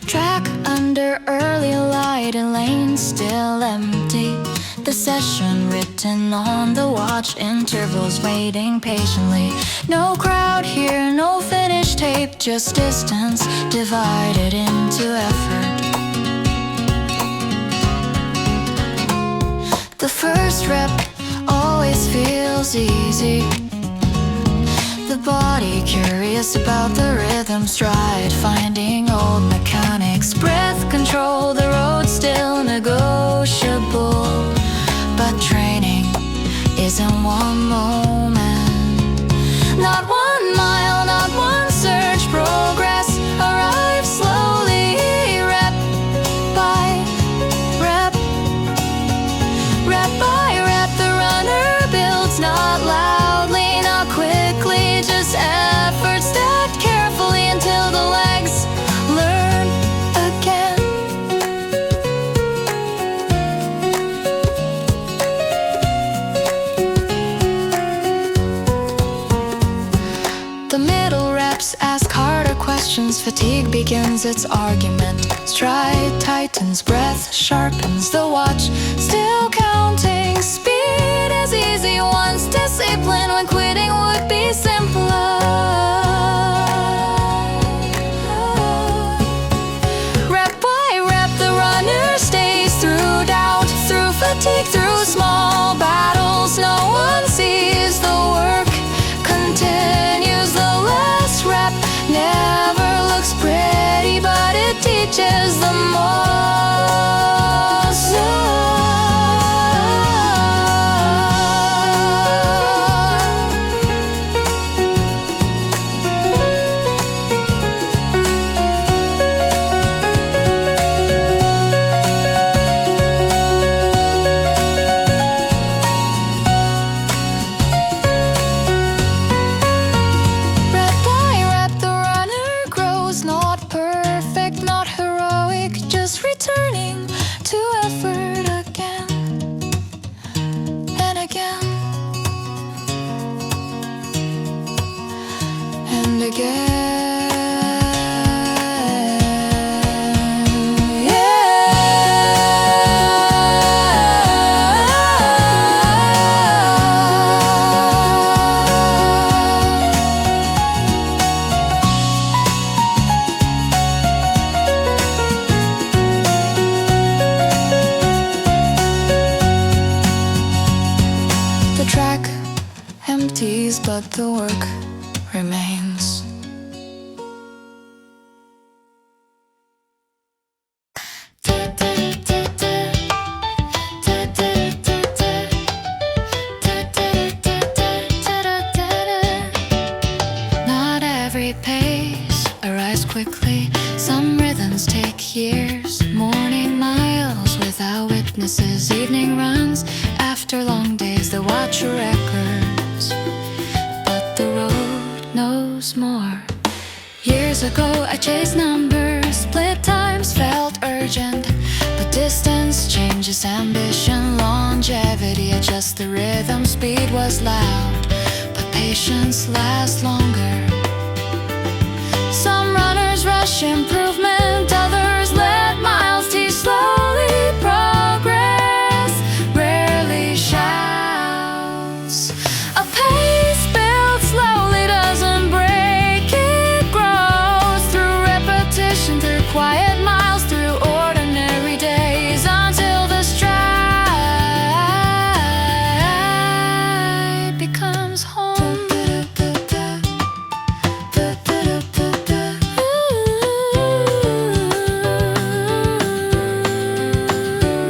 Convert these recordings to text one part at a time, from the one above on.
Track under early light and lane still empty. The session written on the watch, intervals waiting patiently. No crowd here, no finish tape, just distance divided into effort. The first rep always feels easy. The body curious about the rhythm, stride finding old mechanics. Breath control, the road still negotiable. But training isn't one moment, not 1 mile, not one surge. Progress arrives slowly, rep by rep, rep by rep. The runner builds not loudly, not quickly, just effort stacked carefully until the legs learn again. The middle reps ask harder questions, fatigue begins its argument. Stride tightens, breath sharpens, the watch still counting. Speed is easy once disciplined, when quitting would be simpler. Rep by rep, the runner stays through doubt, through fatigue, through small battles. No one sees the work continues. The last rep never looks pretty, but it teaches the most. Returning to effort again and again and again. The track empties, but the work remains. Not every pace arrives quickly. Some rhythms take years. Morning miles without witnesses, evening runs after long days. The watcher records, but the road knows more. Years ago I chased numbers, split times felt urgent, but distance changes ambition. Longevity adjusts the rhythm, speed was loud, but patience lasts longer. Some runners rush improvement, others let miles teach slowly. Progress rarely shouts. A pace built slowly doesn't break, it grows through repetition, through quiet miles, through ordinary days, until the stride becomes home.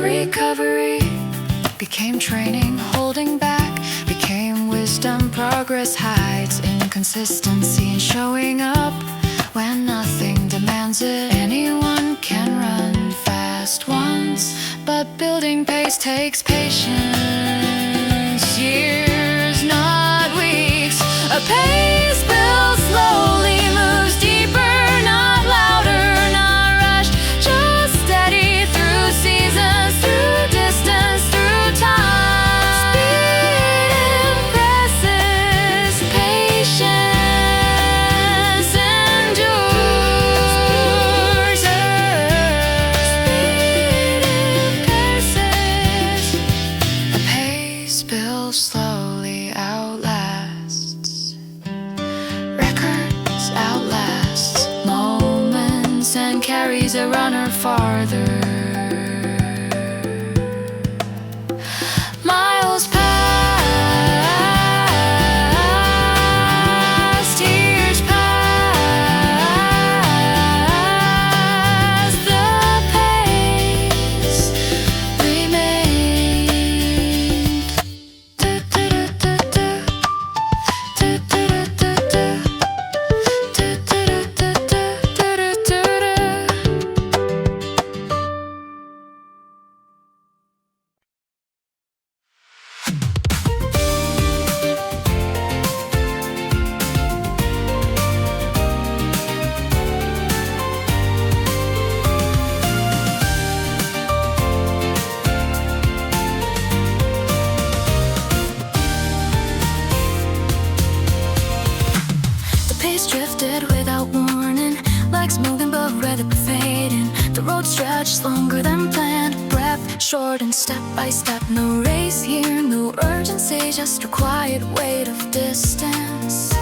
Recovery became training, holding back became wisdom. Progress hides inconsistency in showing up when nothing demands it. Anyone can run fast once, but building pace takes patience. Years, not weeks. A pace built slowly moves deeper, not louder, not rushed, just steady through seasons, through distance, through time. Speed impresses, patience endures. and carries a runner farther. Miles past, years past, the pace remained. Pace drifted without warning, like moving but rather fading. The road stretched longer than planned, breath shortened step by step. No race here, no urgency, just a quiet weight of distance.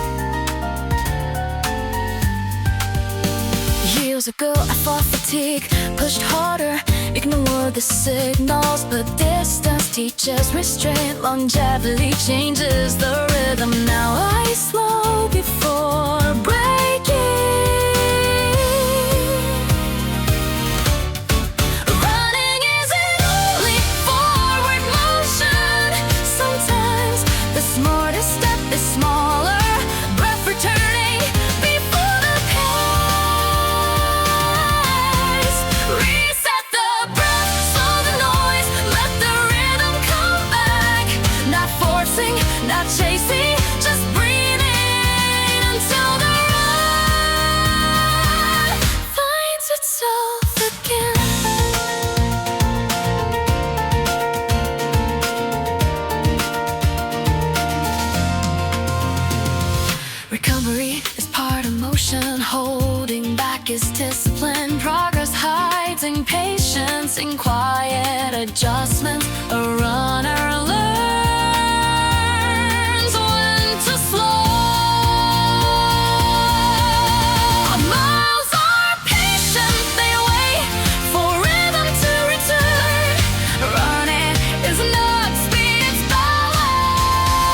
Years ago I fought fatigue, pushed harder, ignored the signals. But distance teaches restraint, longevity changes the rhythm. Now I slow before breaking. Running isn't only forward motion. Sometimes the smartest step is smaller, breath returning before the pace. Reset the breath, slow the noise, let the rhythm come back. Not forcing, not chasing, just breathing until the run finds itself again. Recovery is part of motion, holding back is discipline. Progress hides in patience, in quiet adjustments. A runner learns when to slow. Miles are patient, they wait for rhythm to return. Running is not speed, it's balance.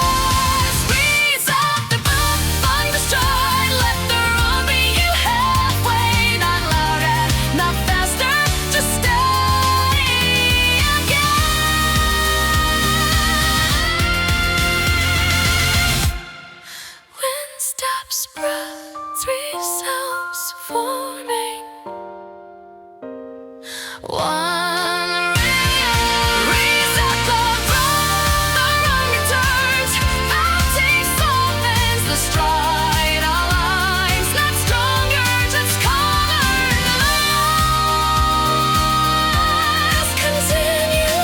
Reset the breath, find the stride, let the run begin halfway. Not louder, not faster, just steady again. When steps, breath, three cells forming one rhythm. Reset the breath, the run returns. Fatigue softens, the stride aligns. Not stronger, just calmer. Let's continue.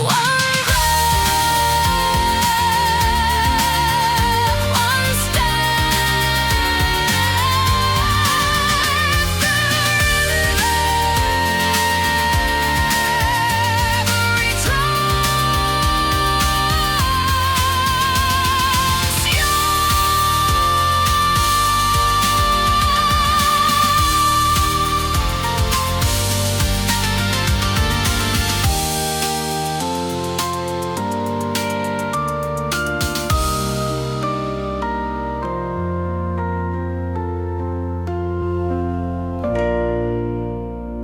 One breath,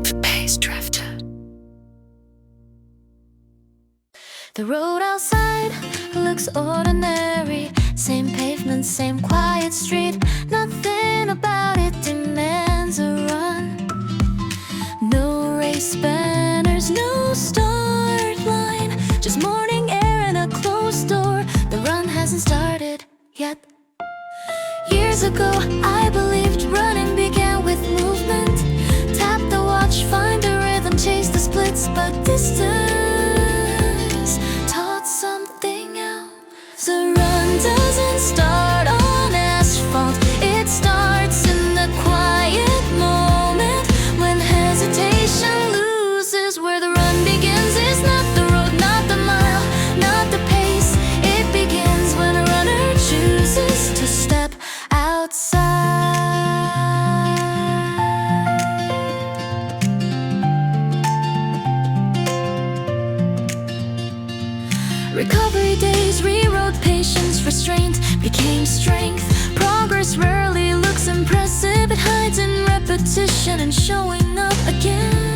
one pace drifter. The road outside looks ordinary. Same pavement, same quiet street. Nothing about it demands a run. No race banners, no start line. Just morning air and a closed door. The run hasn't started yet. Years ago, I believed running began with movement. Tap the watch, find the rhythm, chase the splits. But distance taught something else. The run doesn't start on asphalt. It starts in the quiet moment, when hesitation loses. Where the run begins is not the road, not the mile, not the pace. It begins when a runner chooses to step outside. became strength. Progress rarely looks impressive, it hides in repetition and showing up again.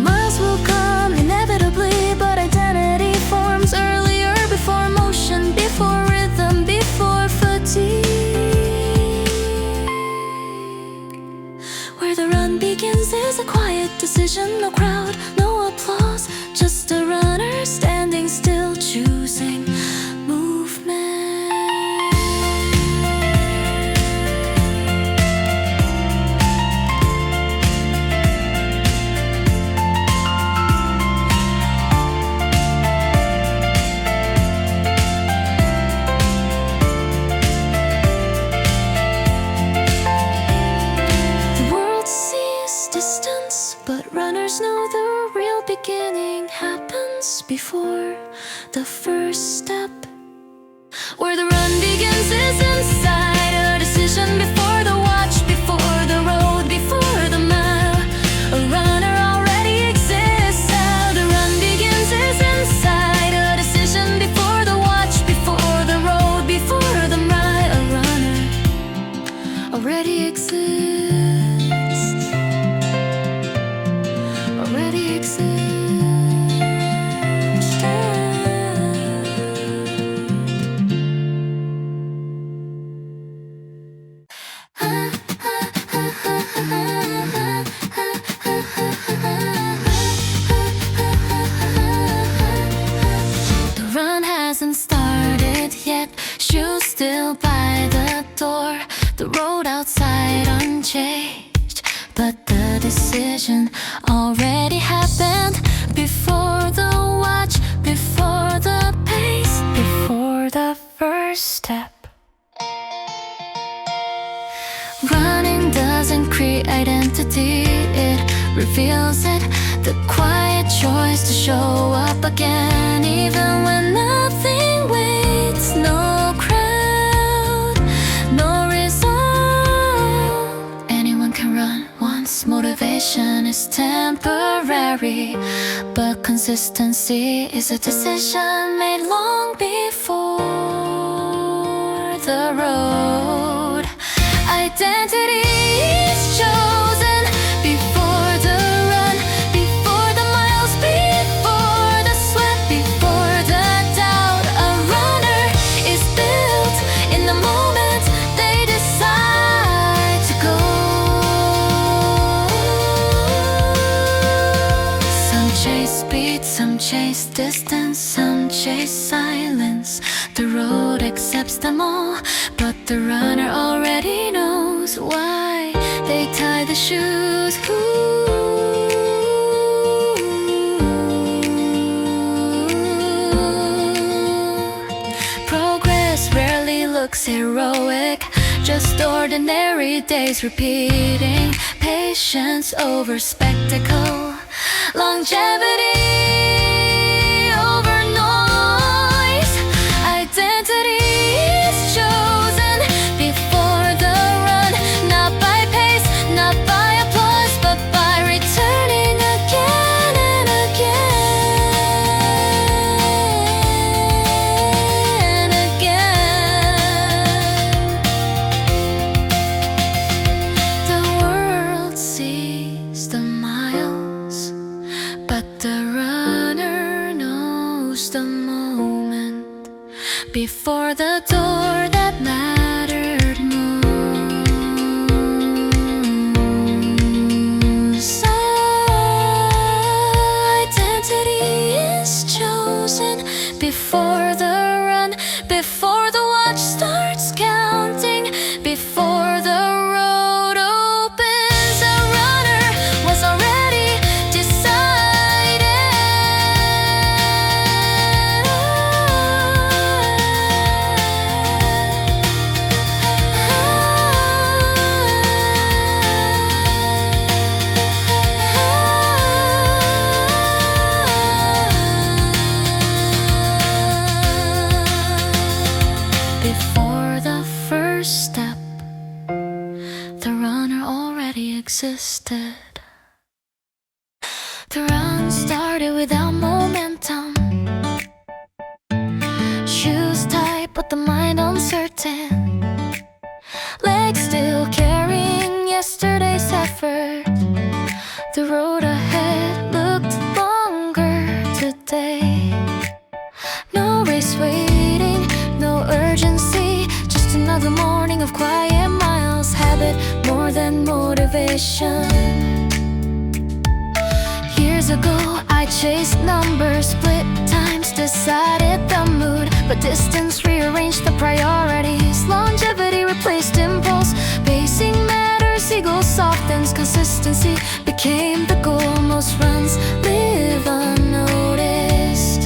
Miles will come inevitably, but identity forms earlier, before motion, before rhythm, before fatigue. Where the run begins is a quiet decision, no crowd, no applause, just a runner standing still, choosing movement. But runners know the real beginning happens before the first step. Where the run begins is inside a decision, before the watch, before the road, before the mile. A runner already exists. How the run begins is inside a decision, before the watch, before the road, before the mile. A runner already exists. The run hasn't started yet, shoes still by the door, the road outside unchanged, but the decision already happened before the watch, before the pace, before the first step. Running doesn't create identity, it reveals it. The quiet choice to show up again, even when nothing waits. No crowd, no result. Anyone can run once. Motivation is temporary, but consistency is a decision made long before the road. Identity is chosen before the run, before the miles, before the sweat, before the doubt. A runner is built in the moment they decide to go. Some chase speed, some chase distance, some chase silence. The road accepts them all, but the runner already knows why they tie the shoes. Progress rarely looks heroic, just ordinary days repeating. Patience over spectacle, longevity over noise. Identity is chosen before the run, not by pace, not by applause, but by returning again and again and again. The world sees the miles, but the runner knows the moment before the door that mattered most. Identity is chosen before the run, before the watch starts counting, before the road opens. A runner was already decided. Existed. uncertain, legs still carrying yesterday's effort. The road ahead looked longer today. No race waiting, no urgency, just another morning of quiet miles. Habit more than motivation. Years ago I chased numbers, split times, decided the mood, but distance rearranged the priorities. Longevity replaced impulse, pacing matters, ego softens, consistency became the goal. Most runs live unnoticed.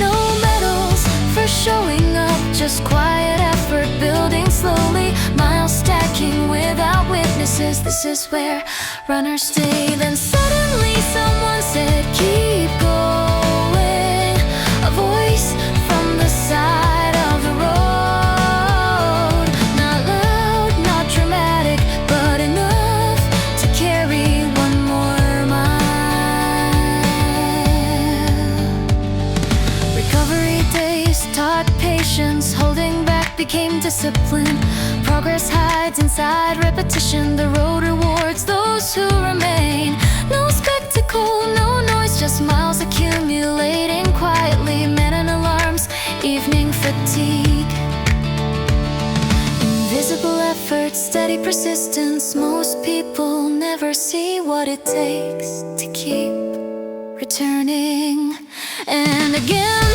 No medals for showing up, just quiet effort building slowly, miles stacking without witnesses. This is where runners stay. Then suddenly someone said, keep going. A voice from the side of the road. Not loud, not dramatic, but enough to carry one more mile. Recovery days taught patience, holding back became discipline. Progress hides inside repetition. The road rewards those who remain. No spectacle, no noise, just miles accumulating quietly. Men and alarms, evening fatigue. Invisible effort, steady persistence. Most people never see what it takes to keep returning. And again,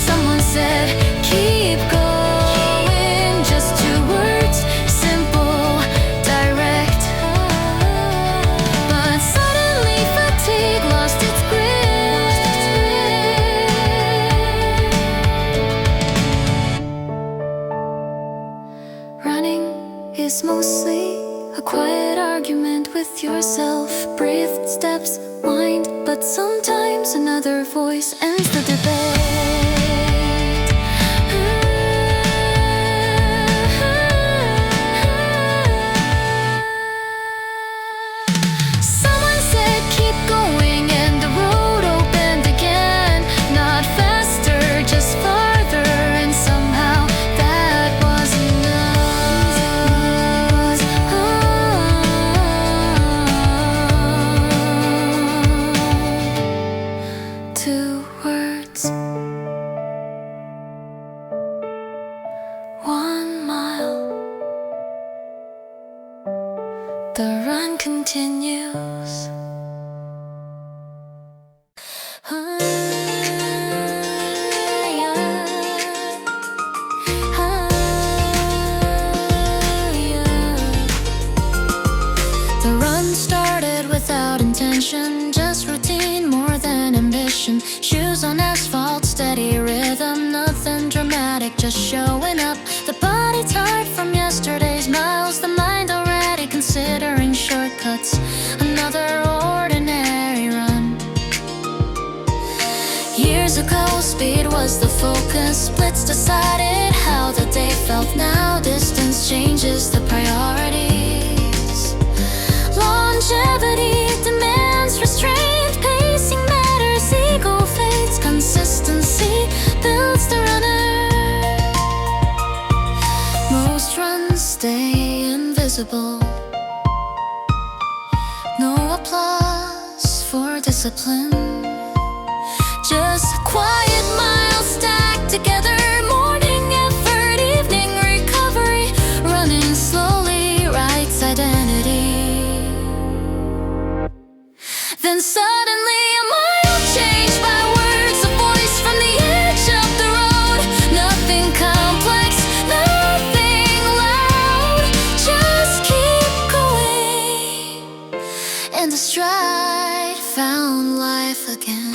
someone said, keep going. Just two words, simple, direct. But suddenly fatigue lost its grip. Running is mostly a quiet argument with yourself. Breathed steps, mind, but sometimes another voice ends the debate. Someone said keep going, and the road opened again. Not faster, just farther, and somehow that was enough. Two words, 1 mile. The run continues. The run started without intention, just routine more than ambition. Shoes on asphalt, steady rhythm, nothing dramatic, just showing up. The body tired from yesterday's miles, the mind already considering shortcuts. Another ordinary run. Years ago, speed was the focus, splits decided how the day felt. Now distance changes the priorities. Longevity demands restraint, pacing matters, ego fades, consistency builds the runner. Most runs stay invisible. No applause for discipline, just quiet miles stacked together. Morning effort, evening recovery. Running slowly writes identity. Then suddenly a mile changed by words, a voice from the edge of the road. Nothing complex, nothing loud, just keep going. And the stride found life again.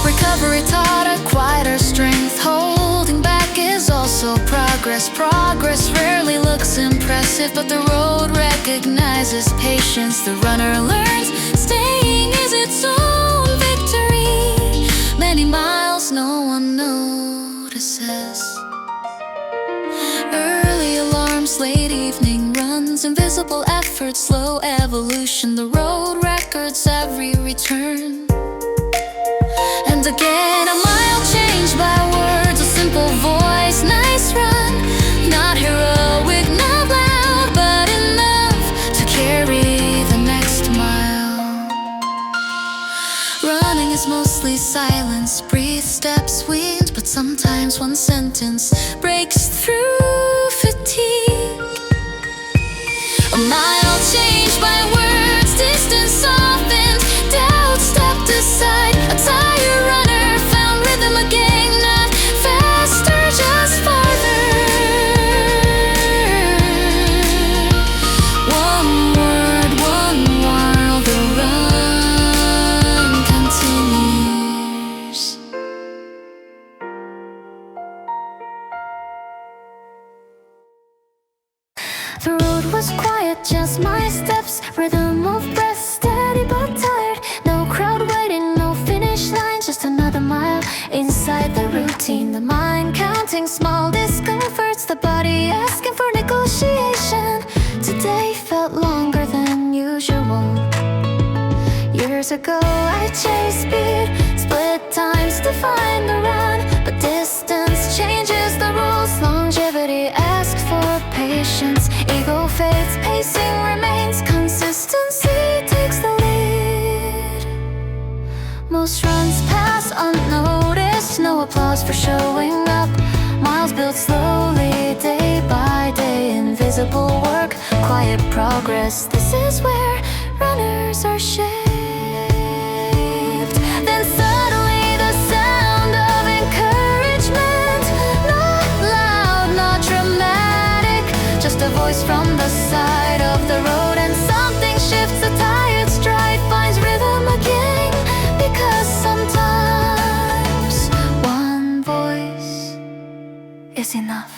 Recovery taught a quieter strength. Holding back is also progress. Progress rarely looks impressive, but the road recognizes patience. The runner learns staying is its own victory. Many miles no one notices. Early alarms, late evening runs, runs, invisible effort, slow evolution. The road records every return. And again, a mile changed by words, a simple voice, nice run. Not heroic, not loud, but enough to carry the next mile. Running is mostly silence, brief steps weaned, but sometimes one sentence breaks through fatigue. A mile changed by words, distance softened, doubt stepped aside. A tired runner found rhythm again, not faster, just farther. One word, one while the run continues. The road was quiet, just my steps, rhythm of breath, steady but tired. No crowd waiting, no finish line, just another mile inside the routine. The mind counting small discomforts, the body asking for negotiation. Today felt longer than usual. Years ago I chased speed, split times to find the run, but distance changes the rules. Longevity asks for patience, ego fades, pacing remains, consistency takes the lead. Most runs pass unnoticed, no applause for showing up. Miles built slowly, day by day, invisible work, quiet progress. This is where runners are shaped. Then suddenly the sound of encouragement, not loud, not dramatic, just a voice from the side of the road. And something shifts, a tired stride finds rhythm again, because sometimes one voice is enough.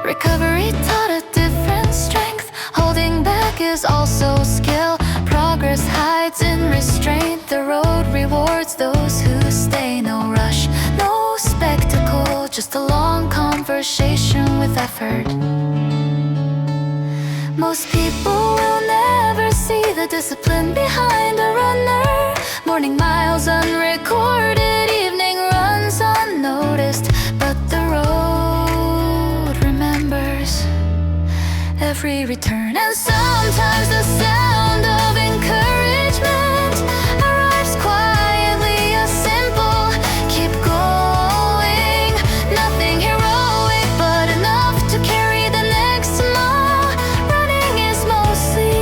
Recovery taught a different strength. Holding back is also skill. Progress hides in restraint. The road rewards those who stay. No rush, no spectacle, just a long conversation with effort. Most people will never see the discipline behind a runner. Morning miles unrecorded, evening runs unnoticed, but the road remembers every return. And sometimes the sound of encouragement arrives quietly, a simple keep going. Nothing heroic, but enough to carry the next mile. Running is mostly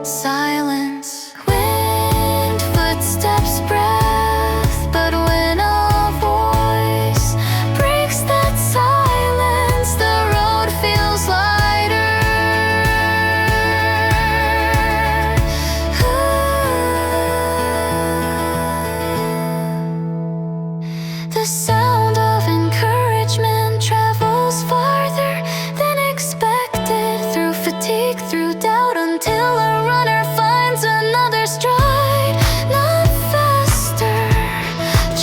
silence, wind, footsteps, breath. But when a voice breaks that silence, the road feels lighter. The sound of encouragement travels farther than expected, through fatigue, through doubt, until a runner finds another stride. Not faster,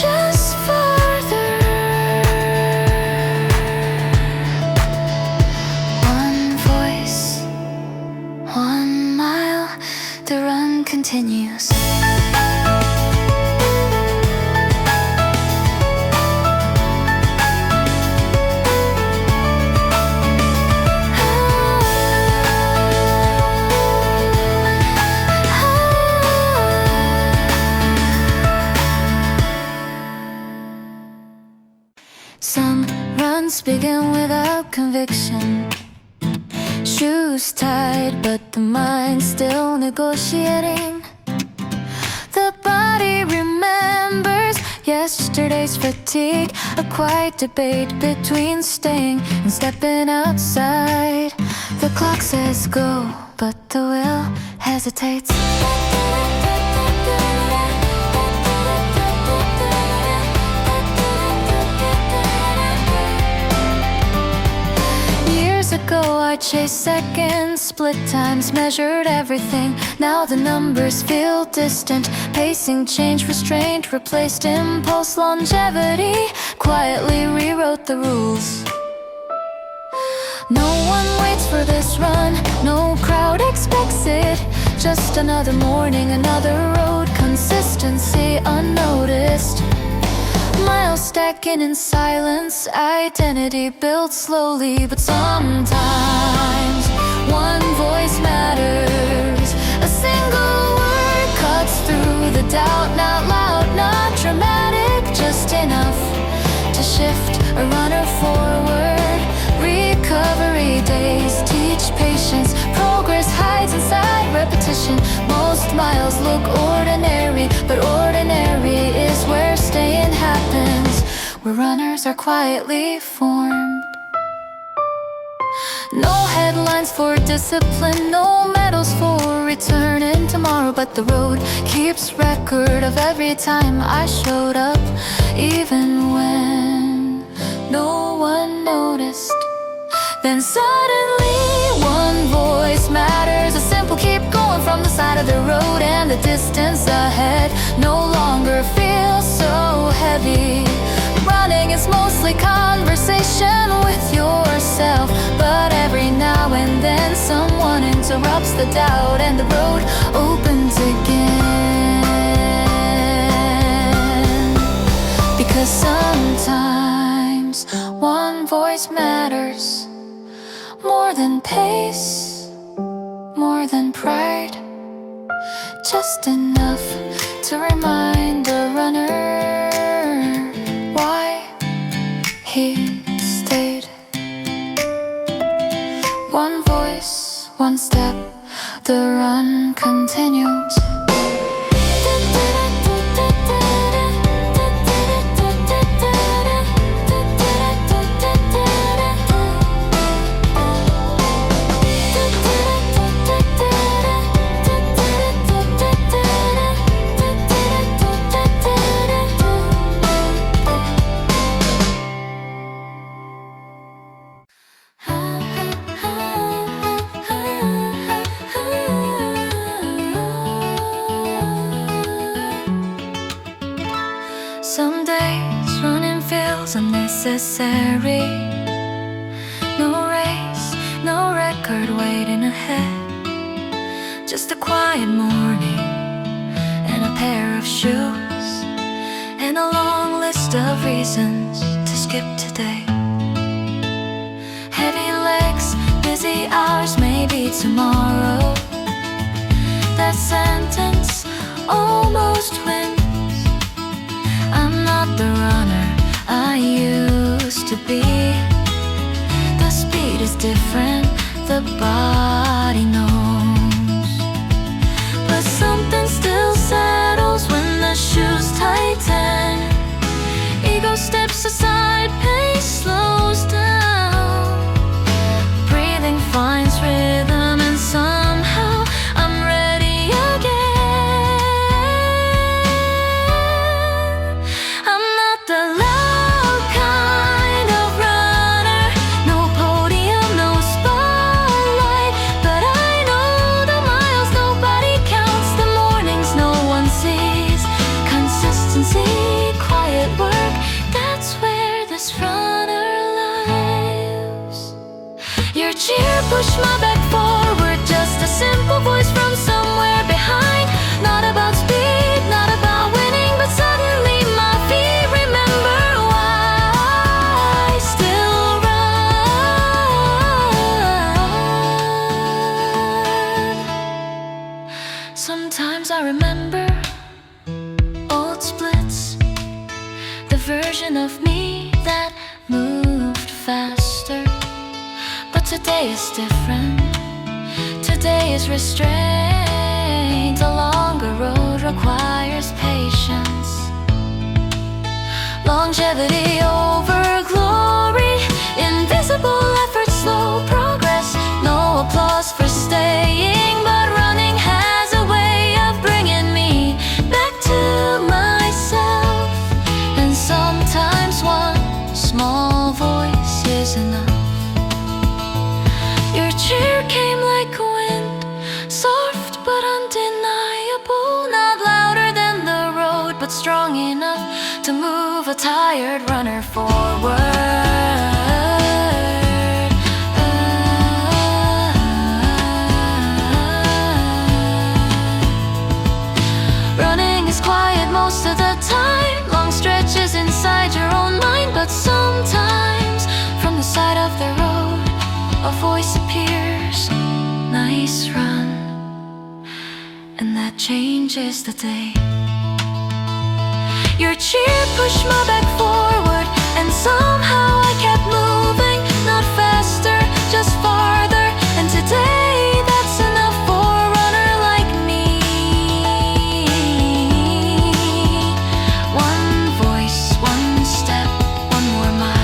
just farther. One voice, 1 mile, the run continues. Some runs begin without conviction, shoes tied, but the mind still negotiating. The body remembers yesterday's fatigue, a quiet debate between staying and stepping outside. The clock says go, but the will hesitates. Years ago I chased seconds, split times, measured everything. Now the numbers feel distant. Pacing, change, restraint, replaced impulse, longevity. Quietly rewrote the rules. No one waits for this run, no crowd expects it. Just another morning, another road, consistency unnoticed. Miles stacking in silence, identity built slowly. But sometimes one voice matters. A single word cuts through the doubt. Not loud, not dramatic, just enough to shift a runner forward. Recovery days teach patience. Progress hides inside repetition. Most miles look ordinary, but ordinary is where staying happens, where runners are quietly formed. No headlines for discipline, no medals for returning tomorrow, but the road keeps record of every time I showed up, even when no one noticed. Then suddenly one voice matters. A simple keep going from the side of the road, and the distance ahead no longer feels so heavy. Running is mostly conversation with yourself, but every now and then someone interrupts the doubt, and the road opens again. Because sometimes one voice matters. More than pace, more than pride, just enough to remind the runner why he stayed. One voice, one step, the run continues. Some days running feels unnecessary. No race, no record waiting ahead. Just a quiet morning and a pair of shoes, and a long list of reasons to skip today. Heavy legs, busy hours, maybe tomorrow. That sentence almost wins. I'm not the runner I used to be. The speed is different, the body knows. But something still settles when the shoes tighten. Ego steps aside, pace slows down. Breathing finds rhythm, and somehow I'm ready again. Quiet work, that's where this runner lives. Your cheer pushed my back forward, just a simple voice from somewhere behind. Not about speed, not about winning, but suddenly my feet remember why I still run. Sometimes I remember old splits, the version of me that moved faster. But today is different. Today is restraint. A longer road requires patience. Longevity over glory. Invisible effort, slow progress. No applause for staying, but running has a way of bringing me back to myself. And sometimes one small voice is enough a tired runner forward. Running is quiet most of the time, long stretches inside your own mind. But sometimes, from the side of the road, a voice appears. Nice run. And that changes the day. Your cheer pushed my back forward, and somehow I kept moving. Not faster, just farther. And today that's enough for a runner like me. One voice, one step, one more mile.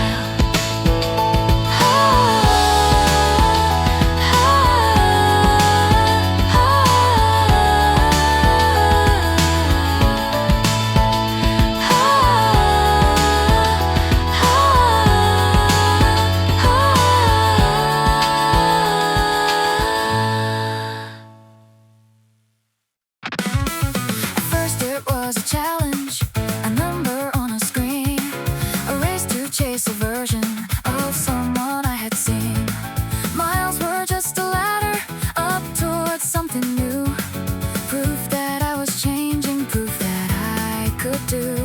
Was a challenge, a number on a screen, a race to chase a version of someone I had seen. Miles were just a ladder up towards something new, proof that I was changing, proof that I could do.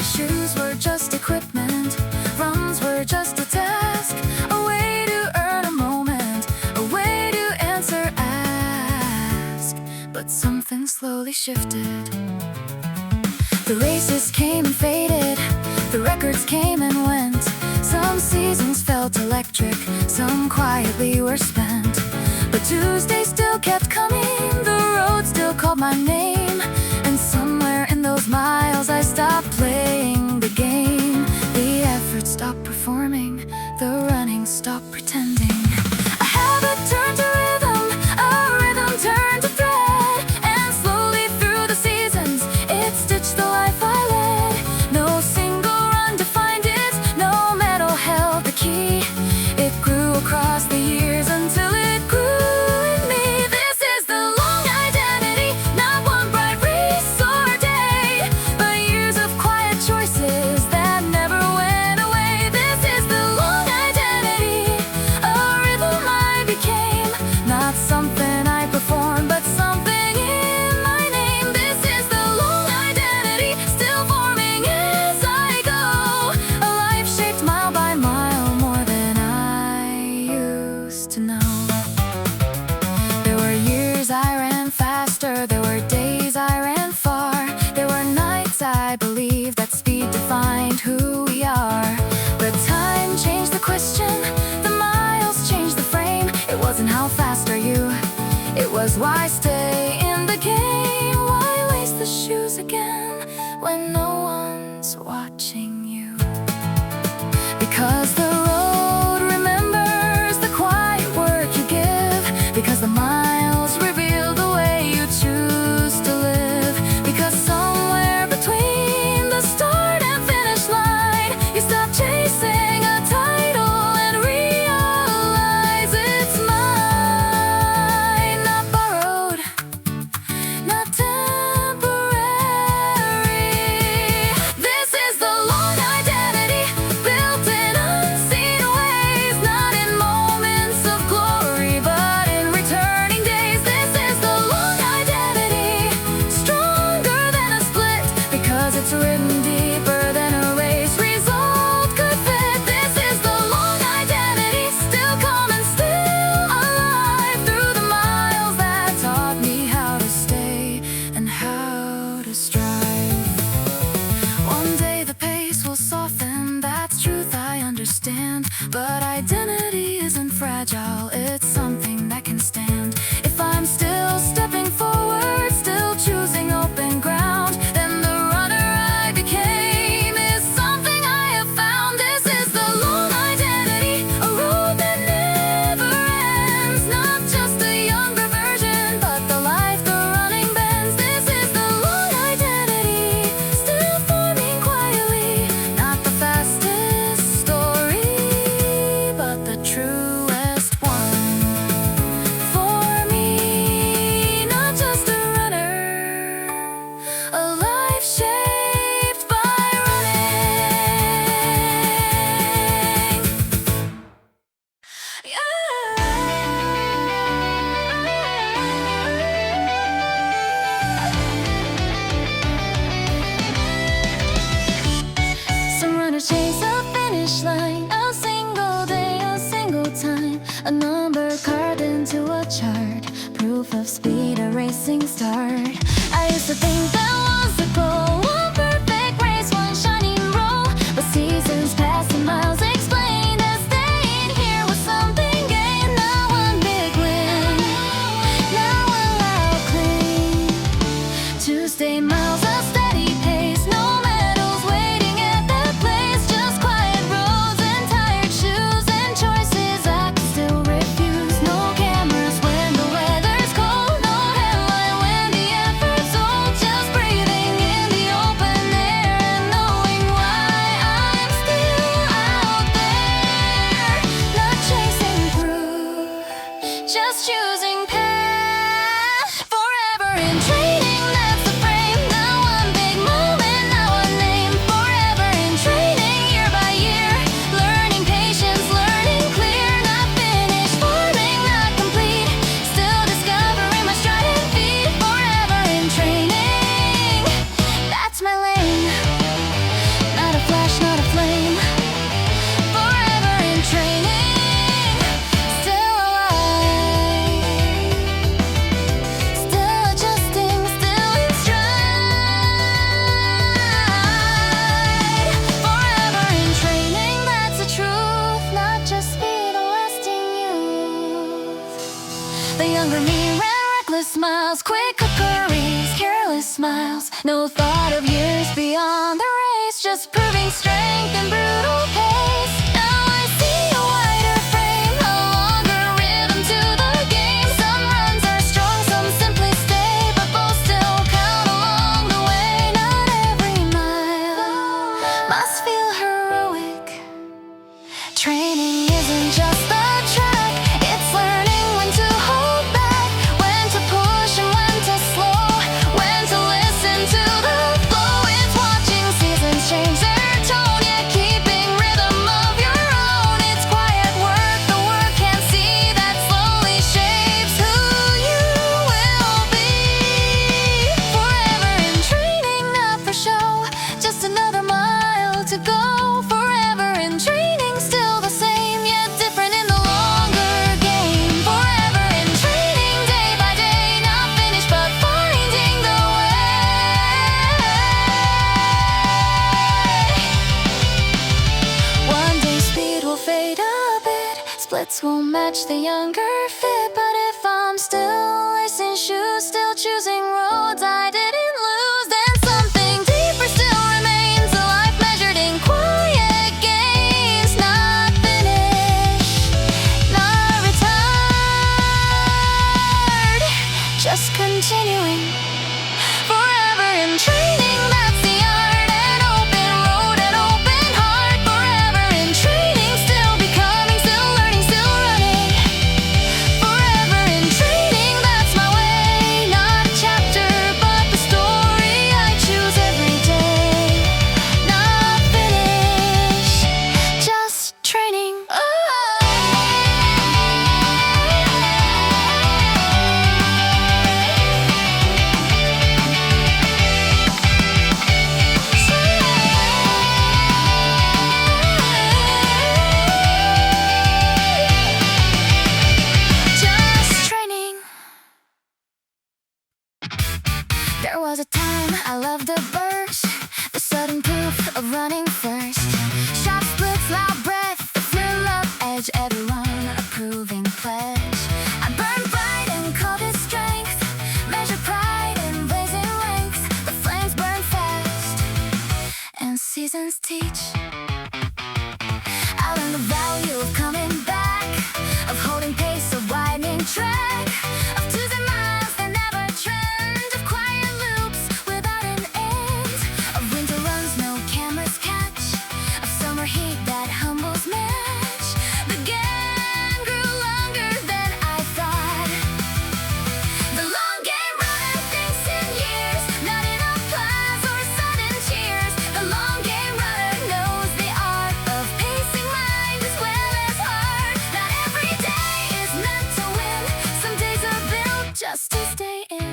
Shoes were just equipment, runs were just a task, a way to earn a moment, a way to answer ask. But something slowly shifted. The races came and faded, the records came and went. Some seasons felt electric, some quietly were spent. But Tuesday still kept coming, the road still called my name. And somewhere in those miles I stopped playing the game. The effort stopped performing, the running stopped pretending. A habit turned to rhythm, a rhythm turned to thread. And slowly through the seasons, it stitched the life I led. No single run defined it, no medal held the key. It grew across the years until it grew in me. This is the long identity, not one bright race or day, but years of quiet choices that never went away. This is the long identity, a rhythm I became, not something I performed, but something in my name. This is the long identity, still forming as I go, a life shaped mile by mile more than I used to know. There were years I ran faster, there were days I ran far, there were nights I believed that speed defined who we are. But time changed the question, the miles changed the frame. It wasn't how fast are you, it was why stay in the game. Why lace the shoes again when no one's watching you? Because the road remembers the quiet work you give, because the miles reveal the way you choose to live, because somewhere between the start and finish line, you stop chasing a title and realize it's mine. Not borrowed, not temporary. This is the long speed, a racing start. I used to think that was the goal, one perfect race, one shining roll. But seasons pass and miles explain that staying here was something gained. Not one big win, not one loud claim. To stay miles a steady pace, no medals waiting at that place. Just quiet roads and tired shoes and choices I could still refuse. No cameras when the weather's cold, no headline when the effort's old. Just breathing in the open air and knowing why I'm still out there. Not chasing through, just choosing path. Forever in training, that's the frame. Not one big moment, not one name. Forever in training, year by year. Learning patience, learning clear. Not finished, forming, not complete. Still discovering my stride and feet. Forever in training, that's my lane. Not a flash, not a flame. Forever in training, still alive. Still adjusting, still in stride. Forever in training, that's the truth. Not just speed or lasting youth. The younger me ran reckless miles, quick hurries, careless smiles. No thought of years beyond the race, just proving strength and brutal pace. Now I see a wider frame, a longer rhythm to the game. Some runs are strong, some simply stay, but both still count along the way. Not every mile must feel heroic. Training isn't just the track, it's learning when to hold back, when to push and when to slow, when to listen to the flow. It's watching seasons change their tone, yet keeping rhythm of your own. It's quiet work, the work can't see, that slowly shapes who you will be. Forever in training, not for show, just another mile to go. Forever in training, still the same, yet different in the longer game. Forever in training, day by day, not finished but finding the way. One day speed will fade a bit, splits won't match the younger fit. But if I'm still lacing shoes, still choosing roads I didn't lose, then something deeper still remains. A life measured in quiet gains. Not finished, not retired, just continuing. Forever in training, that's the art. An open road, an open heart. Forever in training, still becoming, still learning, still running. Forever in training, that's my way. Not a chapter, but the story I choose every day. Not finished, just training. Just training. There was a time I loved the burst, the sudden proof of running first. Sharp splits, loud breath, the thrill of edge, everyone approving pledge. I burned bright and called it strength, measured pride in blazing length. The flames burn fast, and seasons teach. I learned the value of coming back, of holding pace, of widening track, of choosing miles that never trend, of quiet loops without an end, of winter runs no cameras catch, of summer heat that humbles match. The game grew longer than I thought. The long game runner thinks in years, not in applause or sudden cheers. The long game runner knows the art of pacing mind as well as heart. Not every day is meant to win, some days are built just to stay in.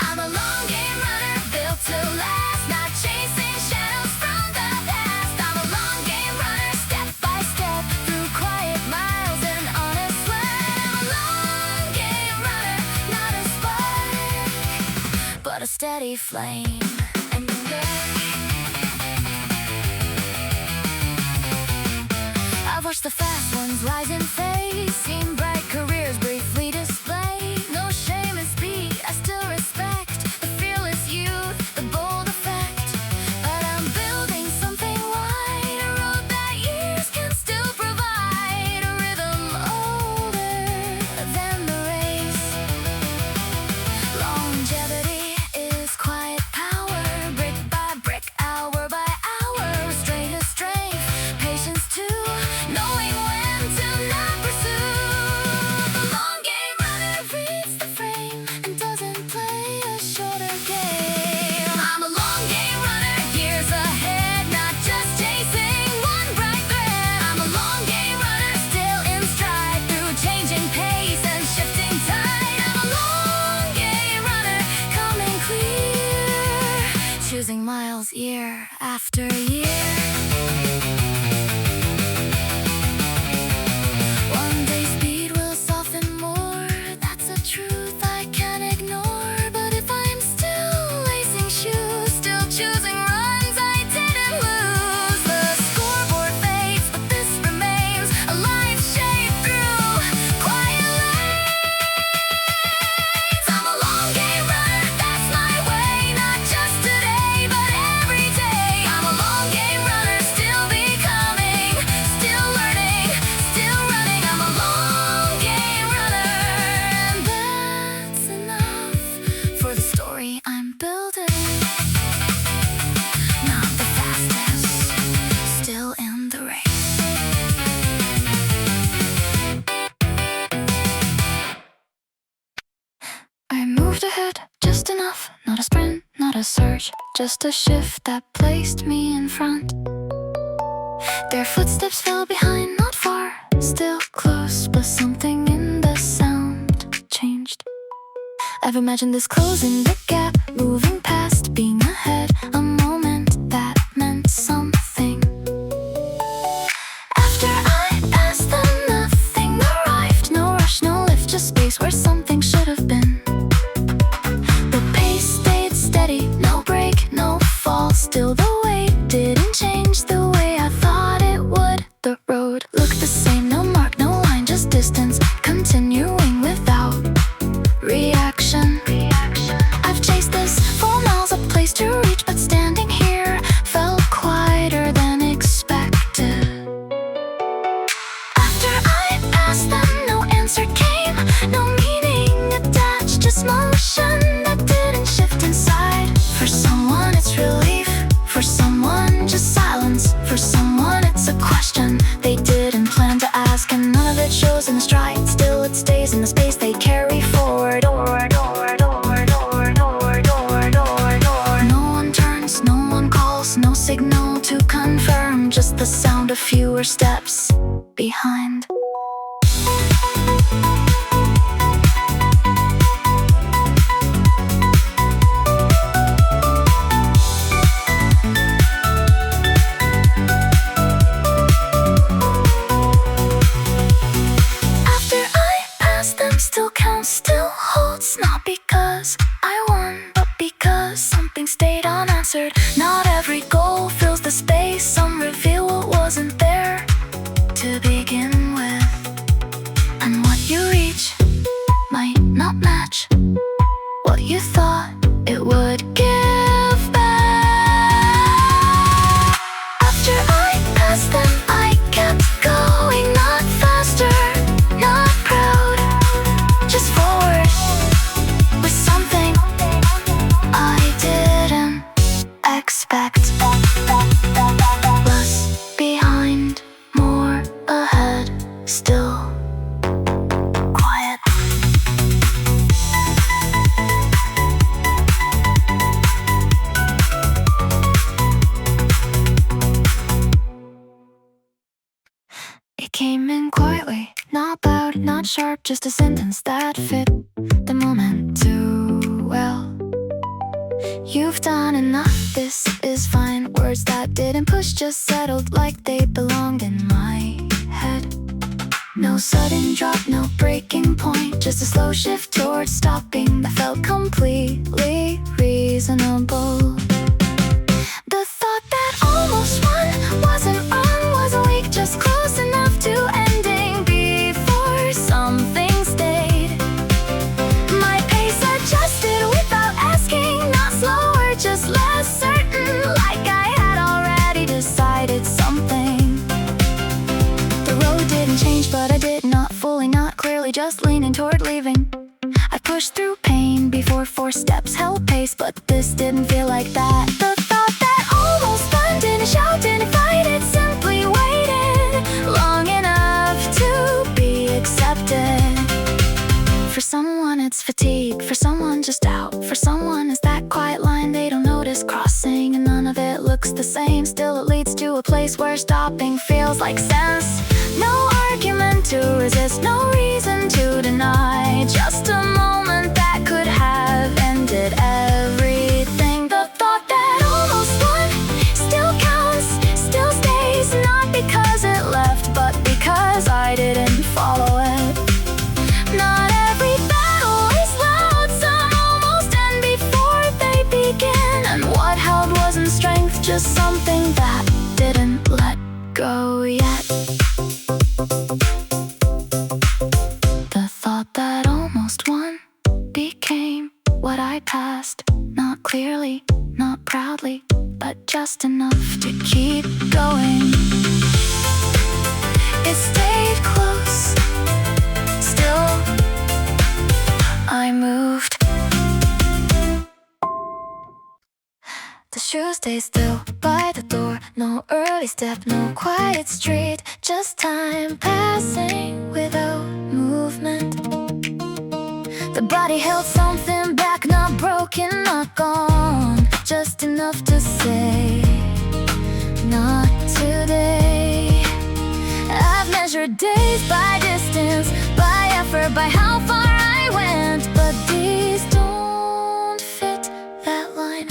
I'm a long game runner, built to last, not chasing shadows from the past. I'm a long game runner, step by step, through quiet miles and honest sled. I'm a long game steady flame. And I've watched the fast ones rise in fame, seen bright careers briefly display. No shame in speed, I still respect the fearless youth, the bold effect. But I'm building something wide, a road that years can still provide, a rhythm older than the race. Longevity is quiet power, brick by brick, hour by hour. Restraint is strength, patience too, knowing when to not pursue. The long game runner reads the frame and doesn't play a shorter game. I'm a long game runner, years ahead, not just chasing one bright thread. I'm a long game runner, still in stride through changing pace and shifting tide. I'm a long game runner, coming clear, choosing miles year after year. One day speed will soften more, that's a truth I can't ignore. But if I'm still lacing shoes, still choosing runs I didn't lose. The scoreboard fades, but this remains, a life shaped through quiet lanes. I'm a long game runner, that's my way, not just today, but every day. I'm a long game runner, still becoming, still learning, still running. I'm a long game runner, and that's enough for the story I'm building. Not the fastest, still in the race. I moved ahead just enough, not a sprint, not a surge, just a shift that placed me in front. Their footsteps fell behind, not far, still close, but something in the sound changed. I've imagined this closing the gap, moving past, being ahead, a moment that meant something. After I passed them, nothing arrived, no rush, no lift, just space where something should have been. The pace stayed steady, no break, no fall, still the weight didn't change the way I thought it would. The road looked the same, no mark, no line, just distance, continuing without reaction. I've chased this for miles, a place to reach, but standing here felt quieter than expected. After I passed them, no answer came, no meaning attached, just motion that didn't shift inside. For someone it's relief, for someone just silence, for someone it's a question they didn't plan to ask, and none of it shows in the stride, still it stays in the space they carry forward. No one turns, no one calls, no signal to confirm, just the sound of fewer steps behind. After I pass them, still counts, still holds, not because I won, but because something stayed unanswered. Not every goal fills the space, some reveal what wasn't there to begin with. And what you reach might not match what you thought it would give back. After I passed them, I kept going, not faster, not proud, just forward, with something I didn't expect. Less behind, more ahead, still quiet. It came in quietly, not loud, not sharp, just a sentence that fit the moment too well. You've done enough, this is fine. Words that didn't push, just settled like they belonged in my head. No sudden drop, no breaking point, just a slow shift towards stopping that felt completely reasonable. reasonable. The thought that almost won wasn't wrong, was weak, just close enough to ending before something stayed. My pace adjusted without asking, not slower, just less certain, like I had already decided something. The road didn't change, but I did not fully, not clearly, just leaning toward leaving. I pushed through pain before 4 steps held pace, but this didn't feel like that. The thought that almost fun didn't shout, didn't fight, it simply waited long enough to be accepted. For someone it's fatigue, for someone just out, for someone it's that quiet line they don't notice crossing, and none of it looks the same. Still it leads to a place where stopping feels like sense. No argument to resist, no reason to deny, just a moment that could have ended everything. The thought that almost won still counts, still stays, not because it left, but because I didn't follow it. Not every battle is loud, some almost end before they begin, and what held wasn't strength, just something that didn't let go yet. The thought that almost won became what I passed, not clearly, not proudly, but just enough to keep going. It stayed close, still I moved. The shoes stay still by the door, no early step, no quiet street, just time passing without movement. The body held something back, not broken, not gone, just enough to say, not today. I've measured days by distance, by effort, by how far I went, but these don't fit that line.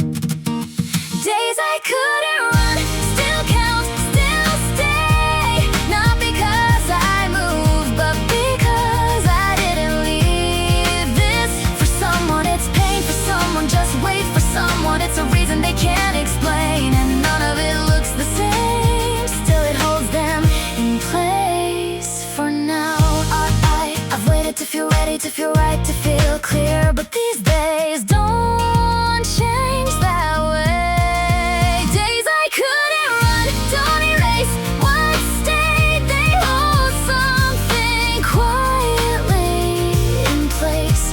Days I couldn't run still count, still stay, not because I moved, but because I didn't leave this. For someone it's pain, for someone just wait, for someone it's a reason they can't explain, and none of it looks the same, still it holds them in place for now. I've waited to feel ready, to feel right, to feel clear, but these days don't change that way. Days I couldn't run, don't erase what stayed, they hold something quietly in place.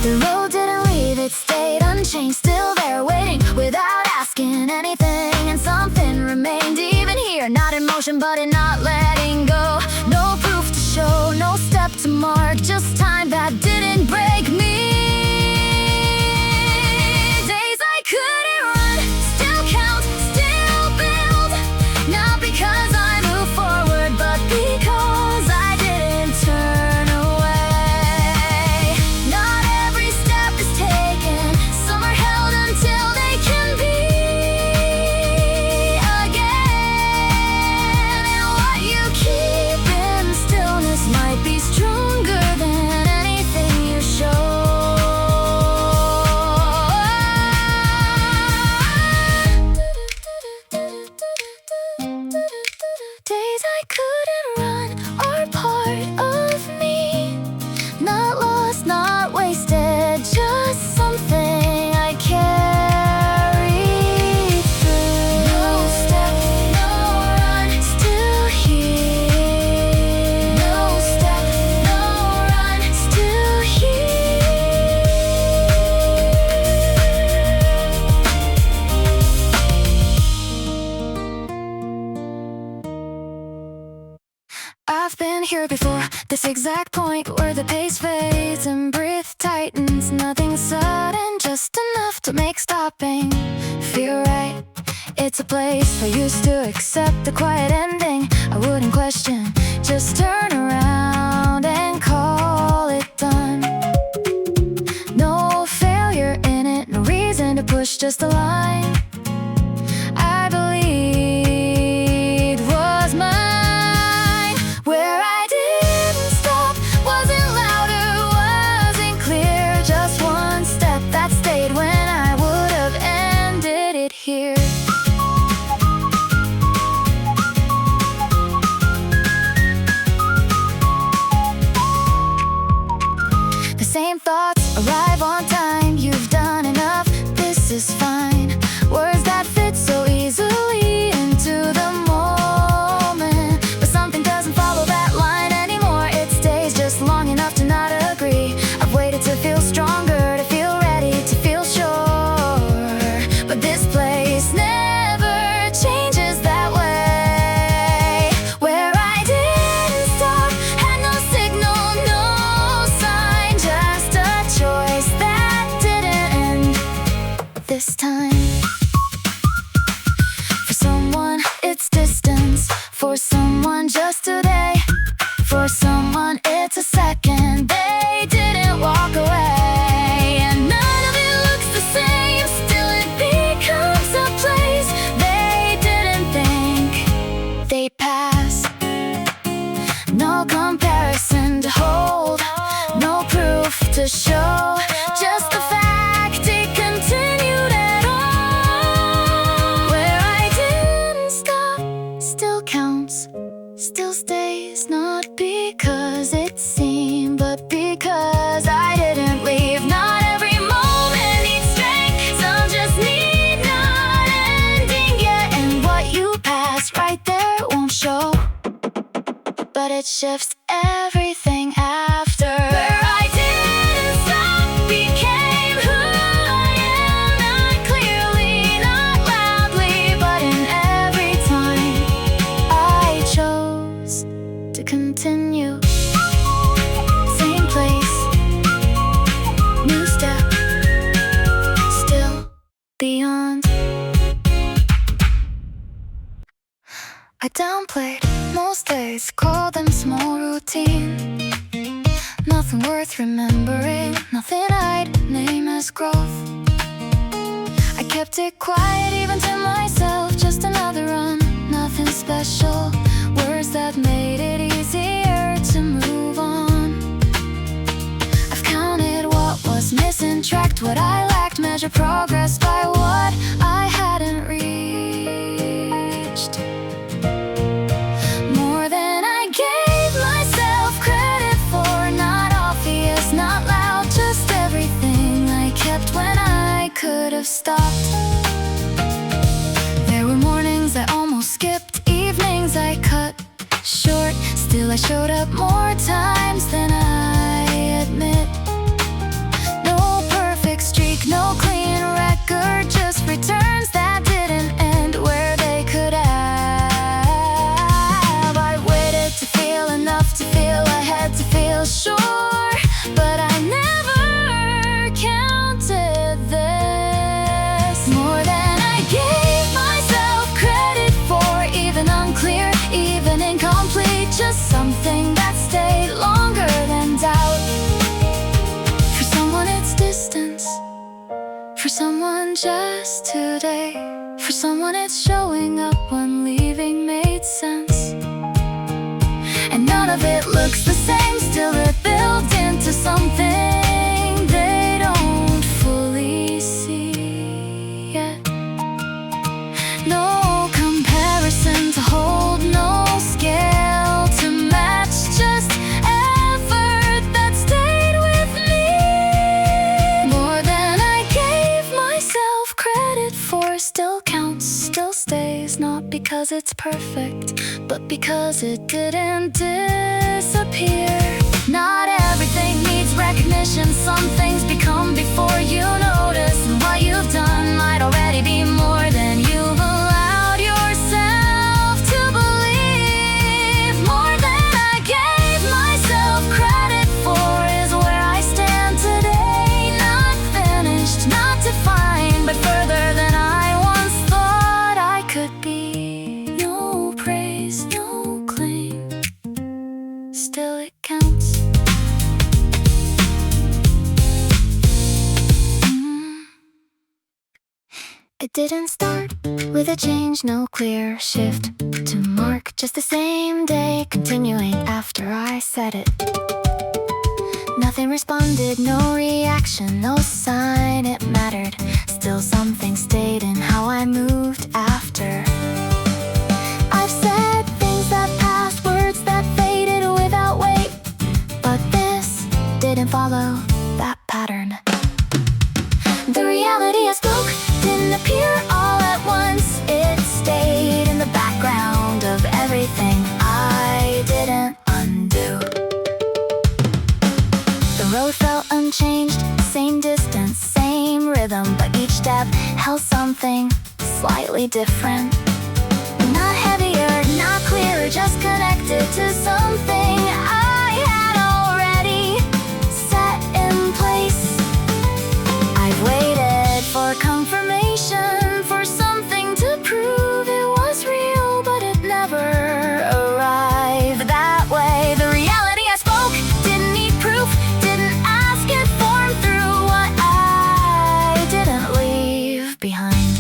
The road didn't leave, it stayed unchanged, still there waiting without asking anything, and something remained even here, not in motion but in not letting go. No proof to show, no step to mark, just time that didn't break me. Days I couldn't run still count, still build, not because I moved forward, but because I didn't turn away. Not every step is taken, some are held until they can be again, and what you keep in stillness might be stronger than anything you show. Days I couldn't run are part of me, not lost, not wasted, just something I carry through. No step, no run, still here. No step, no run, still here. I've been here before, this exact point where the pace fades and breath tightens. Nothing sudden, just enough to make stopping feel right. It's a place I used to accept the quiet ending. I wouldn't question, just turn around and call it done. No failure in it, no reason to push, just a line I believed was mine. Where I didn't stop, wasn't louder, wasn't clear, just one step that stayed when Arrive on time, you've done enough, this is fine. Words that fit so easily into the moment, but something doesn't follow that line anymore. It stays just long enough to not agree. I've waited to feel stronger, to feel ready, to feel sure, but this place never changes that way. Where I didn't stop, had no signal, no sign, just a choice that didn't end this time. For someone it's distance, for someone just today, for someone it's a second. They didn't walk away, and none of it looks the same. Still it becomes a place they didn't think they'd pass. No comparison to hold, no proof to show, just the fact it continued at all. Where I didn't stop still counts, still stays, not because it seemed, but because I didn't leave. Not every moment needs strength, some just need not ending yet. And what you pass right there won't show, but it shifts everything after. Where I didn't stop became who I am, not clearly, not loudly, but in every time I chose to continue. Same place, new step, still beyond. I downplayed most days, called them small routine. Nothing worth remembering, nothing I'd name as growth. I kept it quiet even to myself, just another run, nothing special. Words that made it easier to move on. I've counted what was missing, tracked what I lacked, measured progress by what I hadn't reached. More than I gave myself credit for, not obvious, not loud, just everything I kept when I could have stopped. There were mornings I almost skipped, evenings I cut short. Still I showed up more times than I admit. No perfect streak, no clean record, just returns that didn't end where they could have. I waited to feel enough, to feel ahead, to feel sure, but I never counted this. More than I gave myself credit for, even unclear, even incomplete, just something that stayed longer than doubt. For someone it's distance, for someone just today, for someone it's showing up when leaving made sense. And none of it looks the same, still it built into something they don't fully see yet. No comparison to hold, no scale to match, just effort that stayed with me. More than I gave myself credit for, still counts, still stays, not because it's perfect, but because it didn't disappear. Not everything needs recognition, some things become before you notice, and what you've done might already be more than you've allowed yourself to believe. More than I gave myself credit for is where I stand today, not finished, not defined, but further than I once thought I could be. No praise, no claim, still it counts. It didn't start with a change, no clear shift to mark, just the same day continuing after I said it. Nothing responded, no reaction, no sign it mattered. Still something stayed in how I moved after. I've said things that passed, words that faded without weight, but this didn't follow that pattern. The reality I spoke didn't appear all at once. It stayed in the background of everything I didn't undo. The road felt unchanged, same distance, same rhythm, but each step held something slightly different. Not heavier, not clearer, just connected to something I had already set in place. I've waited for confirmation, for something to prove it was real, but it never arrived that way. The reality I spoke didn't need proof, didn't ask it formed through what I didn't leave behind.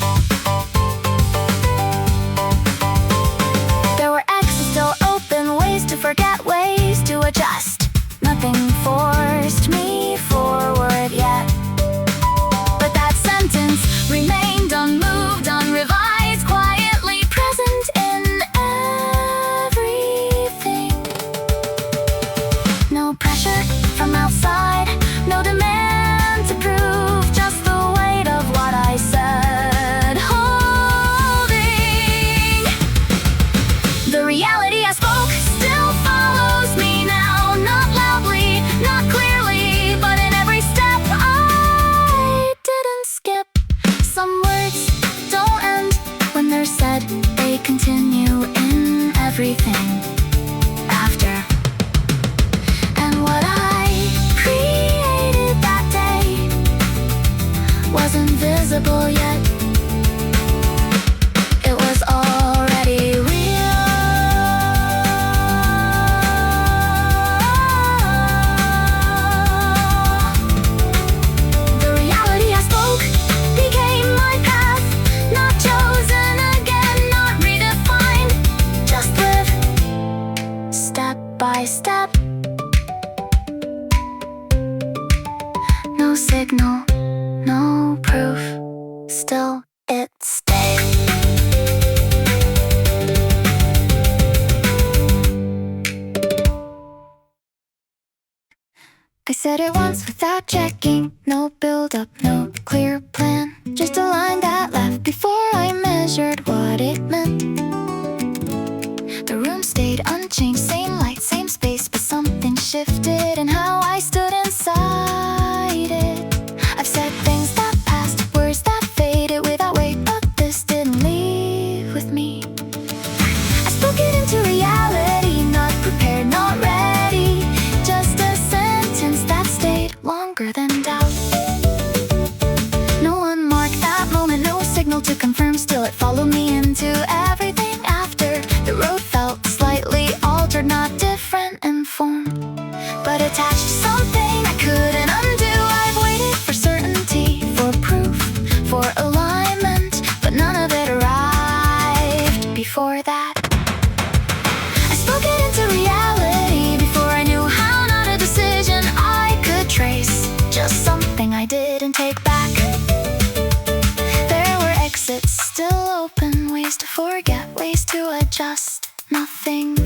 There were X's still open, ways to forget, ways to adjust. Nothing forced me forward yet. But that sentence remained unmoved, unrevised, quietly present in everything. No pressure from outside, no demand to prove, just the weight of what I said holding. The reality I spoke still follows me now, not loudly, not clearly, but in every step I didn't skip. Some words don't end when they're said, they continue in everything after. And what I created that day was invisible yet. It was already real. The reality I spoke became my path, not chosen again, not redefined, just lived step by step. No signal, no proof, still it stayed. I said it once without checking, no build-up, no clear plan, just a line that left before I measured what it meant. The room stayed unchanged, same light, same space, but something shifted in how I stood inside it. I've said things that passed, words that faded without weight, but this didn't leave with me. I spoke it into reality, not prepared, not ready, just a sentence that stayed longer than doubt. No one marked that moment, no signal to confirm, still it followed me into everything after. The road felt slightly altered, not different in form, but attached to something I couldn't undo. I've waited for certainty, for proof, for alignment, but none of it arrived before that. I spoke it into reality before I knew how, not a decision I could trace, just something I didn't take back. There were exits still open, ways to forget, ways to adjust. Nothing